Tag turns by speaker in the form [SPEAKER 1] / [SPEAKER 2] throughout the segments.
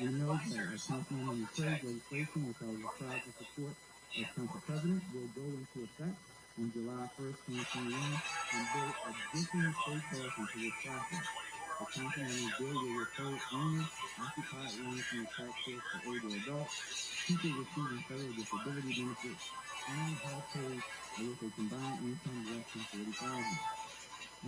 [SPEAKER 1] We know that Councilwoman McCray's legislation, which I was proud to support as Council President, will go into effect on July 1st, 2021, and build additional safeguards into this process. The Councilwoman's bill will refer owner occupied land from the tax source for older adults, people receiving federal disability benefits, and households with a combined income less than $40,000.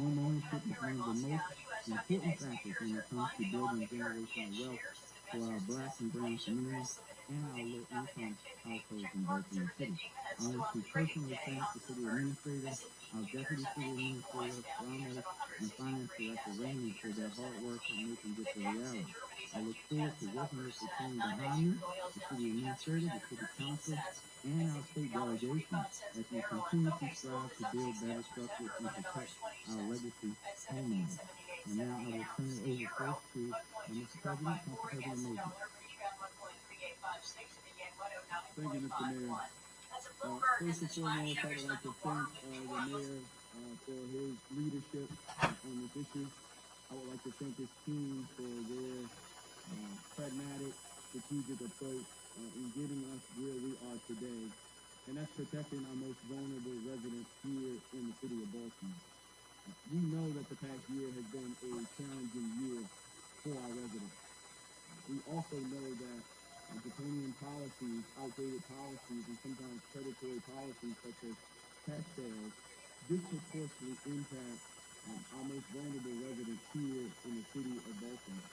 [SPEAKER 1] Home ownership is one of the most important factors when it comes to building generational wealth for our Black and brown communities and our low-income households in Baltimore City. I want to personally thank the city administrator, our deputy city administrator, Ramos, and finance director Rainey for their hard work in making this a reality. I look forward to working with the team behind me, the city administrator, the city council, and our state delegation as we continue to strive to build better structures and protect our legacy homeowners. And now I will turn it over first to Mr. President, Council President Moses.
[SPEAKER 2] Thank you, Mr. Mayor. First and foremost, I would like to thank the mayor for his leadership on this issue. I would like to thank his team for their pragmatic, strategic approach in getting us where we are today, and that's protecting our most vulnerable residents here in the city of Baltimore. We know that the past year has been a challenging year for our residents. We also know that draconian policies, outdated policies, and sometimes predatory policies such as tax sales disproportionately impact our most vulnerable residents here in the city of Baltimore.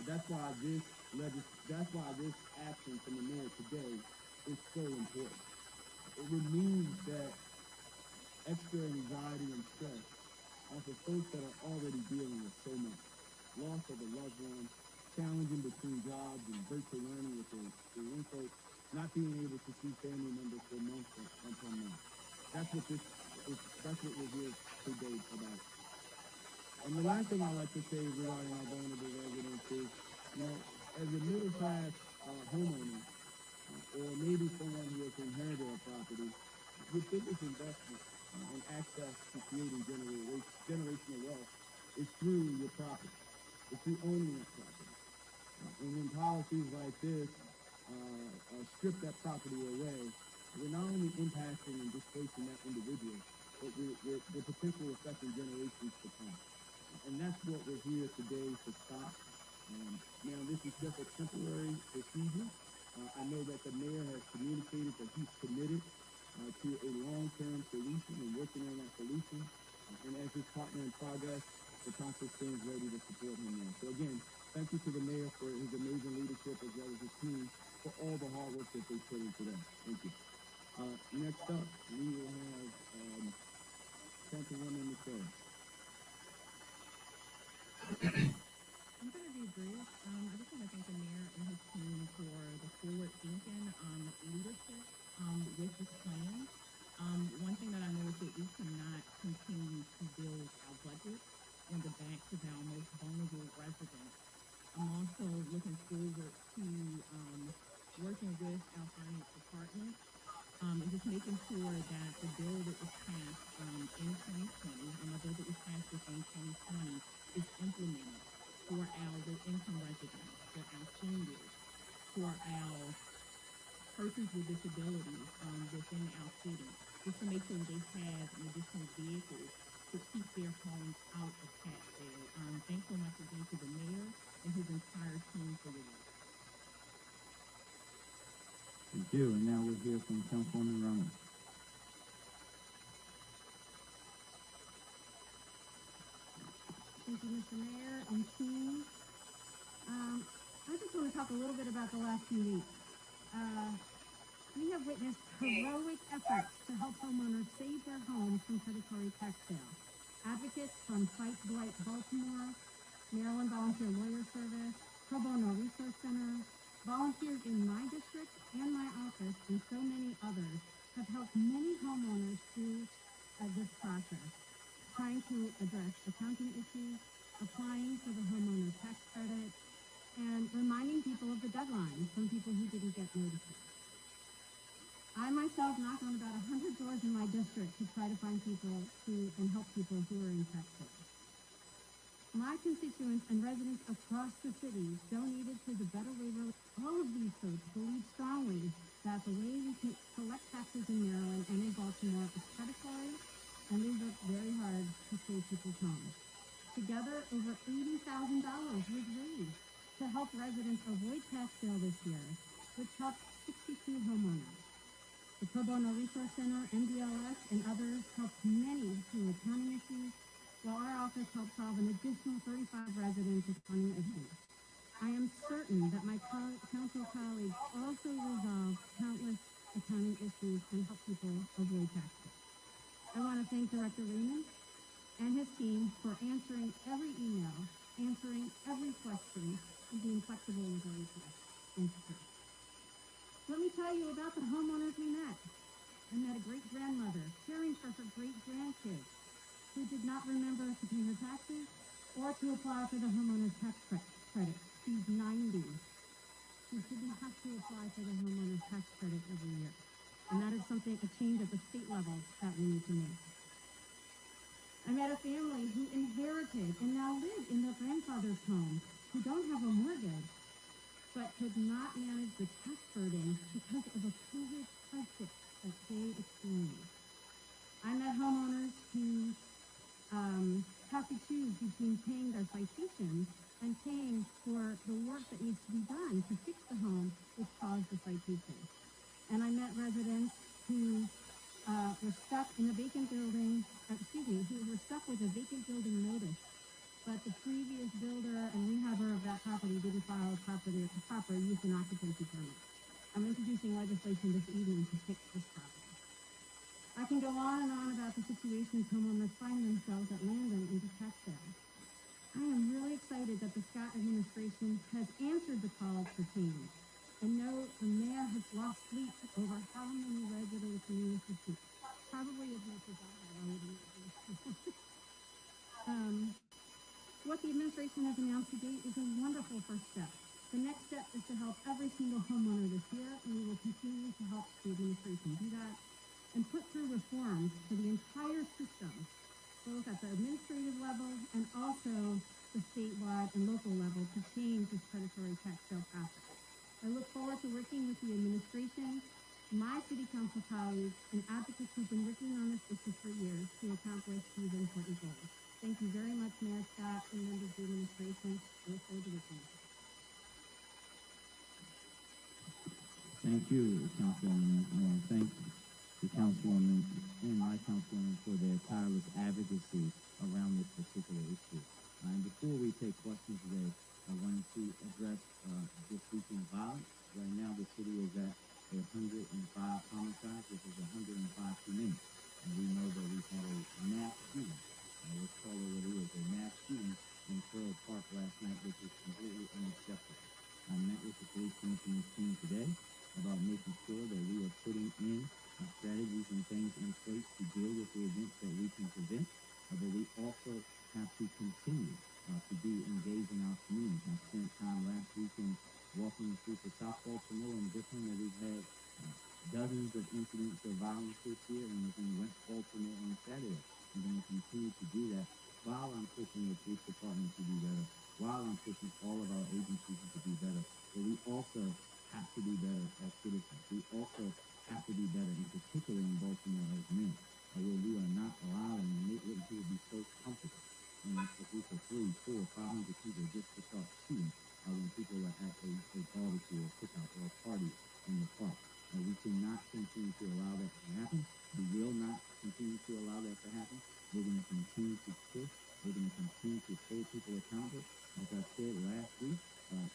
[SPEAKER 2] That's why this action from the mayor today is so important. It removes that extra anxiety and stress off of folks that are already dealing with so much loss of a loved one, challenging between jobs and virtual learning with the young folks, not being able to see family members for months upon months. That's what we're here today about. And the last thing I like to say regarding our vulnerable residents is, as a middle class homeowner, or maybe someone who has inherited a property, your biggest investment and access to creating generational wealth is through your property. It's through owning that property. And when policies like this strip that property away, we're not only impacting and displacing that individual, but we're potentially affecting generations to come. And that's what we're here today to stop. Now, this is just a temporary procedure. I know that the mayor has communicated that he's committed to a long-term solution and working on that solution. And as his partner in progress, the council stands ready to support him now. So again, thank you to the mayor for his amazing leadership as well as his team for all the hard work that they put in today. Thank you. Next up, we will have Councilwoman McCray.
[SPEAKER 3] I'm going to be brief. I just want to thank the mayor and his team for the forward-thinking leadership with this plan. One thing that I know is that we cannot continue to build our budget on the backs of our most vulnerable residents. I'm also looking forward to working with our finance department and just making sure that the bill that was passed in 2020 and the bill that was passed within 2020 is implemented for our low-income residents, for our seniors, for our persons with disabilities within our city, just to make sure they have an additional vehicle to keep their homes out of tax sale. Thanks so much again to the mayor and his entire team for your work.
[SPEAKER 1] Thank you. And now we'll hear from Councilwoman Ramos.
[SPEAKER 4] Thank you, Mr. Mayor and team. I just want to talk a little bit about the last few weeks. We have witnessed heroic efforts to help homeowners save their homes from predatory tax sales. Advocates from Fight Blight Baltimore, Maryland Volunteer Lawyer Service, Pro Bono Resource Center, volunteers in my district and my office, and so many others have helped many homeowners through this process, trying to address accounting issues, applying for the homeowner tax credit, and reminding people of the deadline from people who didn't get notices. I myself knocked on about 100 doors in my district to try to find people and help people who are in tax sales. My constituents and residents across the city donated to the Better Waverly. All of these folks believe strongly that the way we can collect taxes in Maryland and in Baltimore is predatory, and they work very hard to save people's homes. Together, over $80,000 was raised to help residents avoid tax sale this year, which helped 62 homeowners. The Pro Bono Resource Center, MDLS, and others helped many through accounting issues, while our office helped solve an additional 35 residents' accounting issues. I am certain that my council colleagues also resolved countless accounting issues and help people avoid taxes. I want to thank Director Raymond and his team for answering every email, answering every question, and being flexible with our requests. Thank you, sir. Let me tell you about the homeowners we met. I met a great-grandmother caring for her great-grandkids who did not remember to pay her taxes or to apply for the homeowner's tax credit. She's 90. She didn't have to apply for the homeowner's tax credit every year. And that is something, a change at the state level that we need to make. I met a family who inherited and now live in their grandfather's home, who don't have a mortgage, but could not manage the tax burden because of a COVID hardship that they experienced. I met homeowners who have to choose between paying their citations and paying for the work that needs to be done to fix the home which caused the citation. And I met residents who were stuck in a vacant building, who were stuck with a vacant building notice, but the previous builder and rehabber of that property didn't file a proper use and occupancy permit. I'm introducing legislation this evening to fix this problem. I can go on and on about the situations homeowners find themselves that land them into tax sales. I am really excited that the Scott administration has answered the call for change. And know the mayor has lost sleep over how many residents need to see. Probably as much as I have, I would imagine. What the administration has announced today is a wonderful first step. The next step is to help every single homeowner this year, and we will continue to help the administration do that and put through reforms to the entire system, both at the administrative level and also the statewide and local level to change this predatory tax sale process. I look forward to working with the administration, my city council colleagues, and advocates who've been working on this issue for years to accomplish these important goals. Thank you very much, Mayor Scott and members of the administration. I look forward to working with you.
[SPEAKER 1] Thank you, Councilwoman. Thank the Councilwoman and my Councilwoman for their tireless advocacy around this particular issue. And before we take questions today, I wanted to address this weekend violence. Right now, the city is at 105 homicides, which is 105 too many. And we know that we've had a mass shooting. Let's call it what it is, a mass shooting in Pearl Park last night, which is completely unacceptable. I met with the police commissioner's team today about making sure that we are putting in strategies and things in place to deal with the events that we can prevent, but we also have to continue to be engaged in our communities. I spent time last weekend walking the streets of South Baltimore and Brooklyn, where we've had dozens of incidents of violence this year, and within West Baltimore on Saturday. I'm going to continue to do that while I'm pushing the police department to do better, while I'm pushing all of our agencies to do better. But we also have to be better as citizens. We also have to be better, in particular in Baltimore as men, where we are not allowing people to be so comfortable. And a group of 300, 400, 500 people just to start shooting when people are at a barbecue or cookout or a party in the park. We cannot continue to allow that to happen. We will not continue to allow that to happen. We're going to continue to push. We're going to continue to hold people accountable. As I said last week,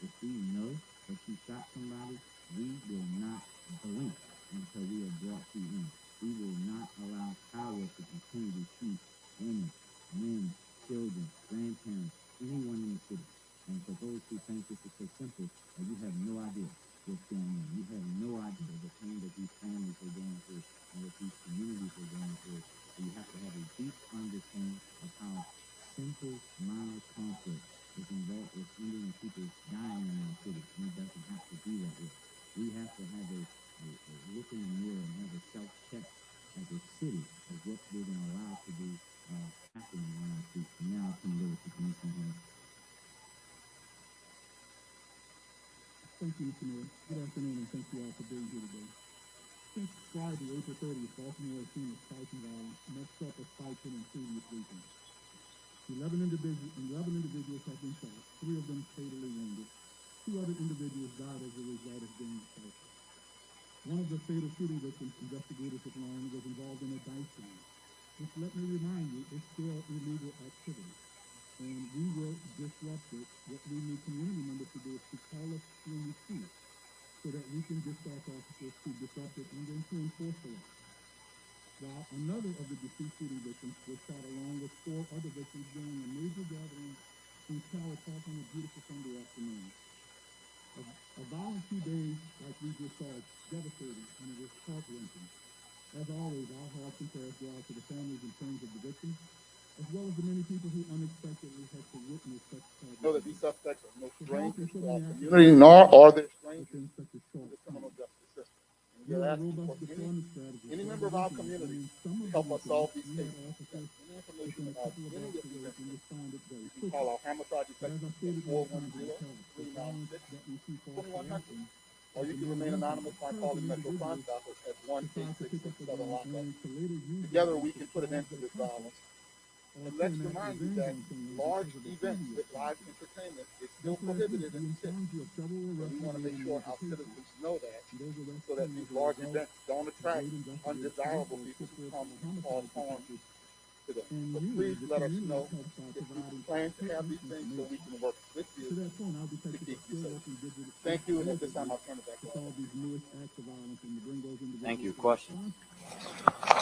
[SPEAKER 1] if we know that you shot somebody, we will not blink until we are brought to you in. We will not allow power to continue to shoot women, men, children, grandparents, anyone in the city. And for those who think this is so simple, you have no idea what's going on. You have no idea the pain that these families are going through and what these communities are going through. So you have to have a deep understanding of how simple minor conflict is involved with ending people dying in our city. And it doesn't have to be that way. We have to have a look in the mirror and have a self-check as a city of what we're going to allow to be happening on our streets. And now I can go with the commission here.
[SPEAKER 2] Thank you, Mr. Mayor. Good afternoon, and thank you all for being here today. Since Friday, April 30th, Baltimore has seen a spike in violence, next up a spike in previous weekends. 11 individuals have been shot, 3 of them fatally wounded. 2 other individuals died as a result of being assaulted. One of the fatal shooting victims, investigators have learned, was involved in a dice game, which, let me remind you, is still illegal activity. And we will disrupt it. What we need community members to do is to call us when you see it, so that we can dispatch officers to disrupt it and then to enforce the law. While another of the deceased shooting victims was shot along with 4 other victims during a major gathering in Tower Park on a beautiful Sunday afternoon. A violent 2 days like we just saw is devastating, and it is heart-wrenching. As always, our hearts and prayers go out to the families and friends of the victims, as well as the many people who unexpectedly had to witness such tragedy.
[SPEAKER 5] Know that these suspects are no strangers to our
[SPEAKER 2] community,
[SPEAKER 5] community, nor are they strangers
[SPEAKER 2] within such a
[SPEAKER 5] to
[SPEAKER 2] short
[SPEAKER 5] the criminal
[SPEAKER 2] time.
[SPEAKER 5] justice system. And
[SPEAKER 2] We
[SPEAKER 5] we are
[SPEAKER 2] have a
[SPEAKER 5] asking
[SPEAKER 2] robust
[SPEAKER 5] for
[SPEAKER 2] deployment strategy.
[SPEAKER 5] any member of our community to help us solve these cases.
[SPEAKER 2] Officers
[SPEAKER 5] Any information
[SPEAKER 2] within a
[SPEAKER 5] about
[SPEAKER 2] couple of
[SPEAKER 5] any
[SPEAKER 2] hours
[SPEAKER 5] of these
[SPEAKER 2] away and
[SPEAKER 5] incidents,
[SPEAKER 2] responded very
[SPEAKER 5] you can
[SPEAKER 2] quickly.
[SPEAKER 5] call our homicide
[SPEAKER 2] But as I
[SPEAKER 5] detectives
[SPEAKER 2] stated
[SPEAKER 5] at
[SPEAKER 2] many times in the past, the
[SPEAKER 5] 410-396-2100,
[SPEAKER 2] violence that we see false
[SPEAKER 5] 2100.
[SPEAKER 2] corrections
[SPEAKER 5] Or you can remain anonymous by calling Metro Crime Stoppers at
[SPEAKER 2] decide to pick up the
[SPEAKER 5] 1-866-7
[SPEAKER 2] gun
[SPEAKER 5] lockup.
[SPEAKER 2] only to later use
[SPEAKER 5] Together
[SPEAKER 2] the gun
[SPEAKER 5] we
[SPEAKER 2] to
[SPEAKER 5] can put an
[SPEAKER 2] solve
[SPEAKER 5] end to
[SPEAKER 2] their
[SPEAKER 5] this
[SPEAKER 2] conflict
[SPEAKER 5] violence.
[SPEAKER 2] or
[SPEAKER 5] And
[SPEAKER 2] to
[SPEAKER 5] let's
[SPEAKER 2] enact
[SPEAKER 5] remind you
[SPEAKER 2] revenge
[SPEAKER 5] that
[SPEAKER 2] on someone
[SPEAKER 5] large
[SPEAKER 2] because of a
[SPEAKER 5] events
[SPEAKER 2] previous
[SPEAKER 5] with live
[SPEAKER 2] conflict.
[SPEAKER 5] entertainment is still
[SPEAKER 2] Just last week,
[SPEAKER 5] prohibited
[SPEAKER 2] we
[SPEAKER 5] in the city.
[SPEAKER 2] informed you of several
[SPEAKER 5] And we
[SPEAKER 2] arrests
[SPEAKER 5] want to
[SPEAKER 2] made
[SPEAKER 5] make
[SPEAKER 2] in
[SPEAKER 5] sure
[SPEAKER 2] major
[SPEAKER 5] our
[SPEAKER 2] cases.
[SPEAKER 5] citizens know that
[SPEAKER 2] Those arrests
[SPEAKER 5] so that
[SPEAKER 2] came
[SPEAKER 5] these
[SPEAKER 2] as a
[SPEAKER 5] large
[SPEAKER 2] result
[SPEAKER 5] events don't
[SPEAKER 2] of
[SPEAKER 5] attract
[SPEAKER 2] great investigation
[SPEAKER 5] undesirable
[SPEAKER 2] or
[SPEAKER 5] people who
[SPEAKER 2] support
[SPEAKER 5] come
[SPEAKER 2] from
[SPEAKER 5] and cause
[SPEAKER 2] homicide
[SPEAKER 5] harm
[SPEAKER 2] detectives.
[SPEAKER 5] to them.
[SPEAKER 2] And
[SPEAKER 5] So
[SPEAKER 2] you,
[SPEAKER 5] please
[SPEAKER 2] the
[SPEAKER 5] let us
[SPEAKER 2] community,
[SPEAKER 5] know
[SPEAKER 2] helps by
[SPEAKER 5] if you
[SPEAKER 2] providing
[SPEAKER 5] plan to have
[SPEAKER 2] pertinent
[SPEAKER 5] these things so we
[SPEAKER 2] information.
[SPEAKER 5] can work with you
[SPEAKER 2] To that point, our
[SPEAKER 5] to
[SPEAKER 2] detectives
[SPEAKER 5] keep
[SPEAKER 2] are
[SPEAKER 5] you
[SPEAKER 2] still
[SPEAKER 5] safe.
[SPEAKER 2] working
[SPEAKER 5] Thank you, and at this time
[SPEAKER 2] diligently
[SPEAKER 5] I'll turn it back
[SPEAKER 2] to
[SPEAKER 5] over.
[SPEAKER 2] solve these newest acts of violence and to bring those individuals.
[SPEAKER 6] Thank you.
[SPEAKER 2] to
[SPEAKER 6] Question.
[SPEAKER 2] responsibility.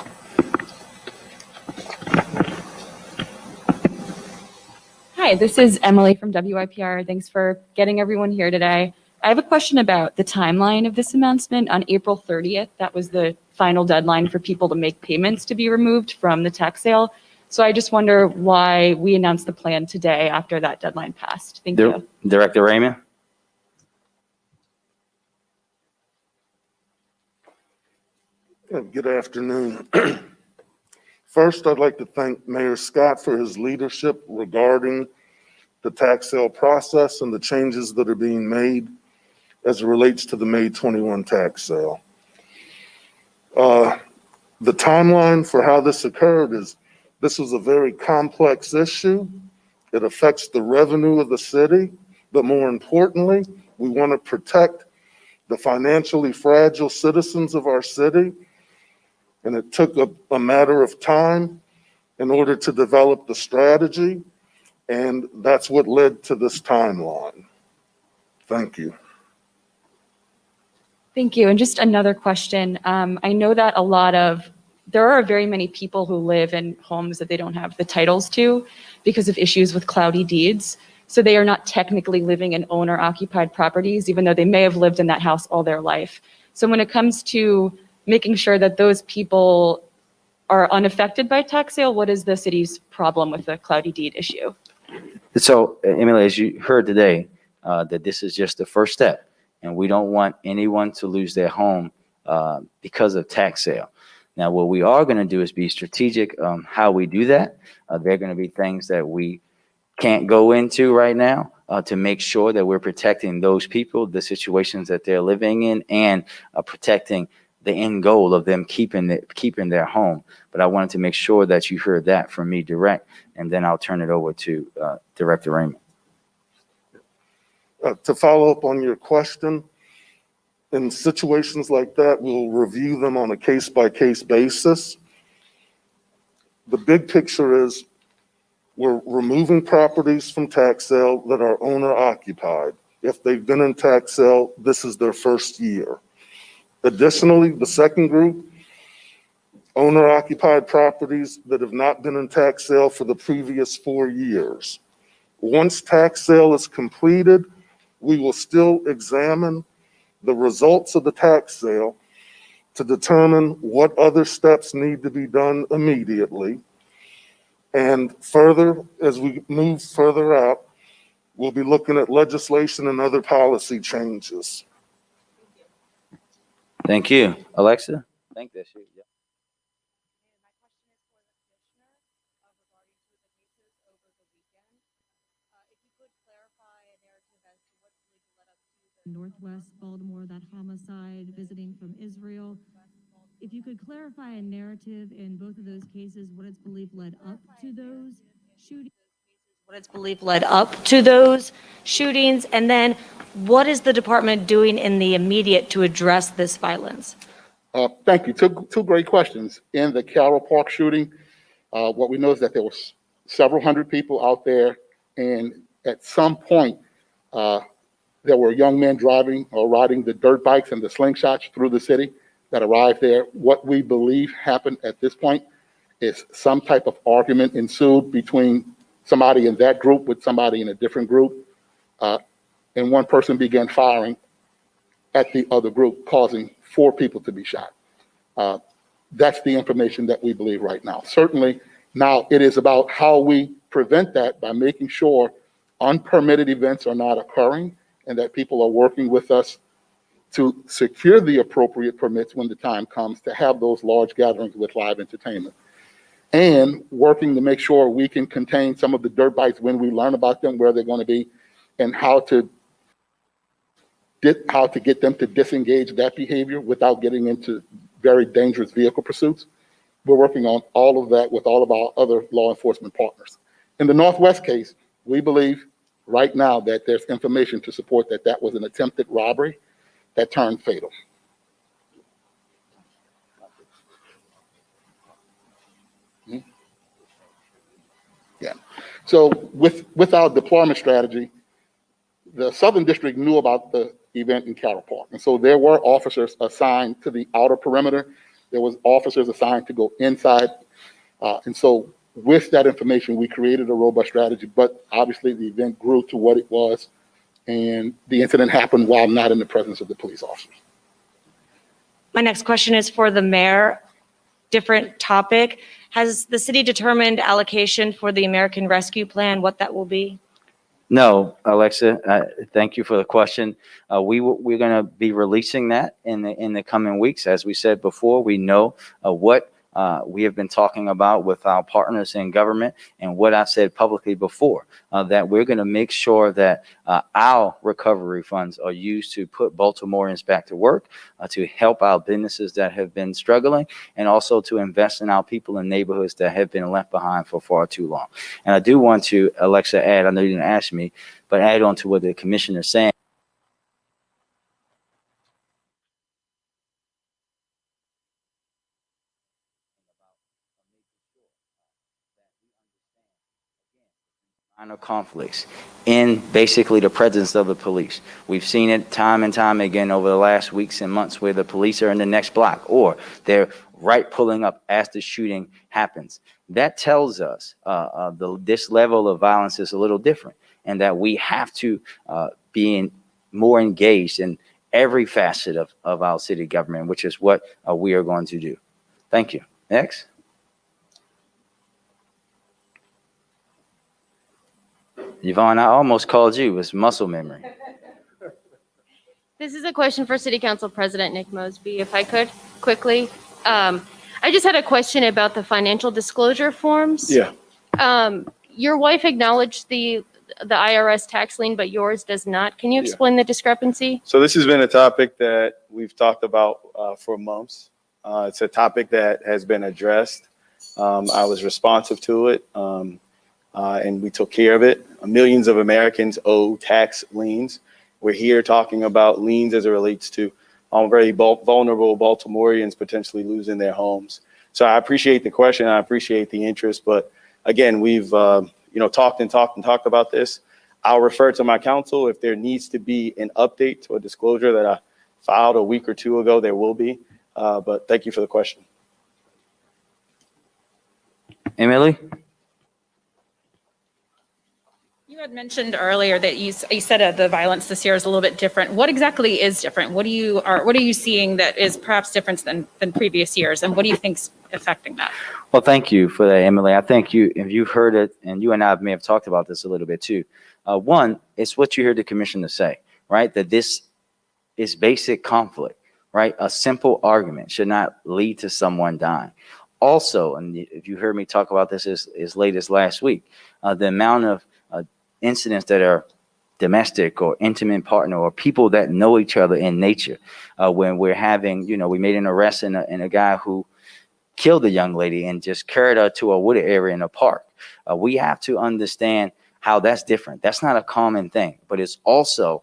[SPEAKER 7] Hi, this is Emily from WIPR. Thanks for getting everyone here today. I have a question about the timeline of this announcement. On April 30th, that was the final deadline for people to make payments to be removed from the tax sale. So I just wonder why we announced the plan today after that deadline passed. Thank you.
[SPEAKER 6] Director Raymond?
[SPEAKER 8] Good afternoon. First, I'd like to thank Mayor Scott for his leadership regarding the tax sale process and the changes that are being made as it relates to the May 21 tax sale. The timeline for how this occurred is this was a very complex issue. It affects the revenue of the city, but more importantly, we want to protect the financially fragile citizens of our city. And it took a matter of time in order to develop the strategy, and that's what led to this timeline. Thank you.
[SPEAKER 7] Thank you. And just another question. I know that there are very many people who live in homes that they don't have the titles to because of issues with cloudy deeds. So they are not technically living in owner-occupied properties, even though they may have lived in that house all their life. So when it comes to making sure that those people are unaffected by tax sale, what is the city's problem with the cloudy deed issue?
[SPEAKER 6] So, Emily, as you heard today, that this is just the first step, and we don't want anyone to lose their home because of tax sale. Now, what we are going to do is be strategic how we do that. There are going to be things that we can't go into right now to make sure that we're protecting those people, the situations that they're living in, and protecting the end goal of them keeping their home. But I wanted to make sure that you heard that from me direct, and then I'll turn it over to Director Raymond.
[SPEAKER 8] To follow up on your question, in situations like that, we'll review them on a case-by-case basis. The big picture is we're removing properties from tax sale that are owner-occupied. If they've been in tax sale, this is their first year. Additionally, the second group, owner-occupied properties that have not been in tax sale for the previous 4 years. Once tax sale is completed, we will still examine the results of the tax sale to determine what other steps need to be done immediately. And further, as we move further out, we'll be looking at legislation and other policy changes.
[SPEAKER 6] Thank you. Alexa? I think that's you. Yeah.
[SPEAKER 3] If you could clarify a narrative as to what's really led up to the
[SPEAKER 4] Northwest Baltimore, that homicide, visiting from Israel. If you could clarify a narrative in both of those cases, what it's believed led up to those shootings. What it's believed led up to those shootings, and then what is the department doing in the immediate to address this violence?
[SPEAKER 5] Thank you. Two great questions. In the Carroll Park shooting, what we know is that there was several hundred people out there, and at some point, there were young men driving or riding the dirt bikes and the slingshots through the city that arrived there. What we believe happened at this point is some type of argument ensued between somebody in that group with somebody in a different group, and one person began firing at the other group, causing 4 people to be shot. That's the information that we believe right now. Certainly, now it is about how we prevent that by making sure unpermitted events are not occurring and that people are working with us to secure the appropriate permits when the time comes to have those large gatherings with live entertainment. And working to make sure we can contain some of the dirt bikes when we learn about them, where they're going to be, and how to get them to disengage that behavior without getting into very dangerous vehicle pursuits. We're working on all of that with all of our other law enforcement partners. In the Northwest case, we believe right now that there's information to support that that was an attempted robbery that turned fatal. Yeah. So with our deployment strategy, the Southern District knew about the event in Carroll Park. And so there were officers assigned to the outer perimeter. There was officers assigned to go inside. And so with that information, we created a robust strategy, but obviously the event grew to what it was. And the incident happened while not in the presence of the police officers.
[SPEAKER 4] My next question is for the mayor. Different topic. Has the city determined allocation for the American Rescue Plan, what that will be?
[SPEAKER 6] No, Alexa, thank you for the question. We're going to be releasing that in the coming weeks. As we said before, we know what we have been talking about with our partners in government, and what I said publicly before, that we're going to make sure that our recovery funds are used to put Baltimoreans back to work, to help our businesses that have been struggling, and also to invest in our people in neighborhoods that have been left behind for far too long. And I do want to, Alexa, add, I know you didn't ask me, but add on to what the commissioner's saying. Minor conflicts in basically the presence of the police. We've seen it time and time again over the last weeks and months where the police are in the next block or they're right pulling up as the shooting happens. That tells us this level of violence is a little different, and that we have to be more engaged in every facet of our city government, which is what we are going to do. Thank you. Next. Yvonne, I almost called you. It's muscle memory.
[SPEAKER 9] This is a question for City Council President Nick Mosby, if I could quickly. I just had a question about the financial disclosure forms.
[SPEAKER 10] Yeah.
[SPEAKER 9] Your wife acknowledged the IRS tax lien, but yours does not. Can you explain the discrepancy?
[SPEAKER 10] So this has been a topic that we've talked about for months. It's a topic that has been addressed. I was responsive to it, and we took care of it. Millions of Americans owe tax liens. We're here talking about liens as it relates to very vulnerable Baltimoreans potentially losing their homes. So I appreciate the question. I appreciate the interest. But again, we've talked about this. I'll refer to my counsel if there needs to be an update to a disclosure that I filed a week or two ago. There will be. But thank you for the question.
[SPEAKER 6] Emily?
[SPEAKER 3] You had mentioned earlier that you said the violence this year is a little bit different. What exactly is different? What are you seeing that is perhaps different than previous years, and what do you think's affecting that?
[SPEAKER 6] Well, thank you for that, Emily. I think if you've heard it, and you and I may have talked about this a little bit too. One, it's what you heard the commissioner say, right? That this is basic conflict, right? A simple argument should not lead to someone dying. Also, and if you heard me talk about this as late as last week, the amount of incidents that are domestic or intimate partner or people that know each other in nature. When we're having, we made an arrest in a guy who killed a young lady and just carried her to a wooded area in a park. We have to understand how that's different. That's not a common thing, but it's also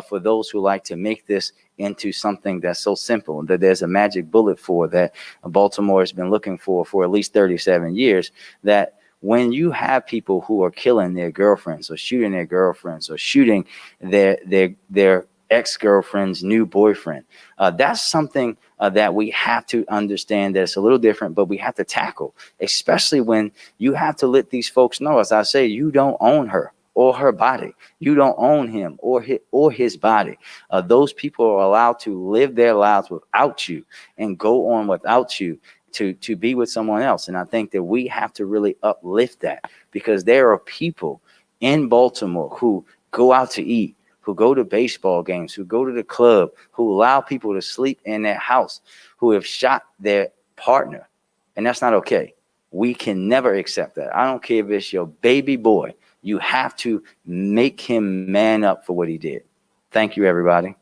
[SPEAKER 6] for those who like to make this into something that's so simple that there's a magic bullet for, that Baltimore has been looking for at least 37 years, that when you have people who are killing their girlfriends or shooting their girlfriends or shooting their ex-girlfriend's new boyfriend, that's something that we have to understand that it's a little different, but we have to tackle, especially when you have to let these folks know, as I say, you don't own her or her body. You don't own him or his body. Those people are allowed to live their lives without you and go on without you to be with someone else. And I think that we have to really uplift that, because there are people in Baltimore who go out to eat, who go to baseball games, who go to the club, who allow people to sleep in their house, who have shot their partner. And that's not okay. We can never accept that. I don't care if it's your baby boy. You have to make him man up for what he did. Thank you, everybody.